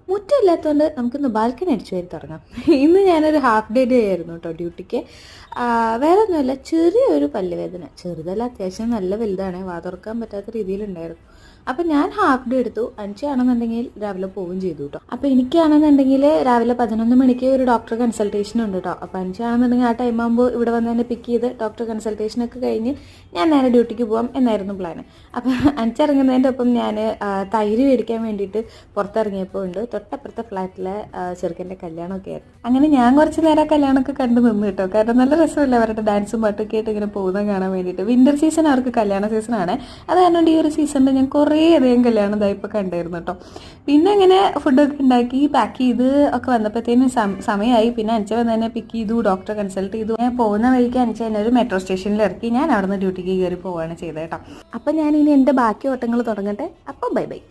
മുറ്റമില്ലാത്തതുകൊണ്ട് നമുക്കിന്ന് ബാൽക്കണി അടിച്ചു വാരി തുടങ്ങാം. ഇന്ന് ഞാനൊരു ഹാഫ് ഡേ ആയിരുന്നു കേട്ടോ ഡ്യൂട്ടിക്ക്. വേറെ ഒന്നുമല്ല, ചെറിയൊരു പല്ലുവേദന. ചെറുതല്ല, അത്യാവശ്യം നല്ല വലുതാണ്, വാതുറക്കാൻ പറ്റാത്ത രീതിയിലുണ്ടായിരുന്നു. അപ്പം ഞാൻ ഹാഫ് ഡേ എടുത്തു. അഞ്ചാണെന്നുണ്ടെങ്കിൽ രാവിലെ പോവുകയും ചെയ്തു കേട്ടോ. അപ്പം എനിക്കാണെന്നുണ്ടെങ്കിൽ രാവിലെ 11 മണിക്ക് ഒരു ഡോക്ടർ കൺസൾട്ടേഷൻ ഉണ്ട് കേട്ടോ. അപ്പം അഞ്ചാണെന്നുണ്ടെങ്കിൽ ആ ടൈം ആകുമ്പോൾ ഇവിടെ വന്ന് തന്നെ പിക്ക് ചെയ്ത് ഡോക്ടർ കൺസൾട്ടേഷനൊക്കെ കഴിഞ്ഞ് ഞാൻ നേരെ ഡ്യൂട്ടിക്ക് പോകാം എന്നായിരുന്നു പ്ലാൻ. അപ്പം അഞ്ചിറങ്ങുന്നതിൻ്റെ ഒപ്പം ഞാൻ തൈര് മേടിക്കാൻ വേണ്ടിയിട്ട് പുറത്തിറങ്ങിയപ്പോൾ ഉണ്ട് തൊട്ടപ്പുറത്തെ ഫ്ലാറ്റിലെ ചെറുക്കൻ്റെ കല്യാണമൊക്കെ ആയിരുന്നു. അങ്ങനെ ഞാൻ കുറച്ച് നേരം കല്യാണമൊക്കെ കണ്ടു നിന്ന് കേട്ടോ. കാരണം നല്ല രസമല്ലേ അവരുടെ ഡാൻസും പാട്ടൊക്കെ ആയിട്ട് ഇങ്ങനെ പോകുന്നത് കാണാൻ വേണ്ടിയിട്ട്. വിൻ്റർ സീസൺ അവർക്ക് കല്യാണ സീസണാണ്. അത് കാരണം ഈ ഒരു സീസണിൽ ഞാൻ കുറേയധികം കല്യാണം ഇതായിപ്പോൾ കണ്ടായിരുന്നു കേട്ടോ. പിന്നെ അങ്ങനെ ഫുഡൊക്കെ ഉണ്ടാക്കി പാക്ക് ചെയ്ത് ഒക്കെ വന്നപ്പോഴത്തേനും സമയമായി. പിന്നെ അഞ്ച വന്ന് തന്നെ പിക്ക് ചെയ്തു, ഡോക്ടറെ കൺസൾട്ട് ചെയ്തു. ഞാൻ പോകുന്ന വഴിക്ക് അഞ്ച തന്നെ ഒരു മെട്രോ സ്റ്റേഷനിൽ ഇറക്കി ഞാൻ അവിടെ നിന്ന് ഡ്യൂട്ടിക്ക് കയറി പോവുകയാണ് ചെയ്തത് കേട്ടോ. അപ്പം ഞാനിനി എൻ്റെ ബാക്കി ഓട്ടങ്ങൾ തുടങ്ങട്ടെ. അപ്പോൾ ബൈ ബൈ.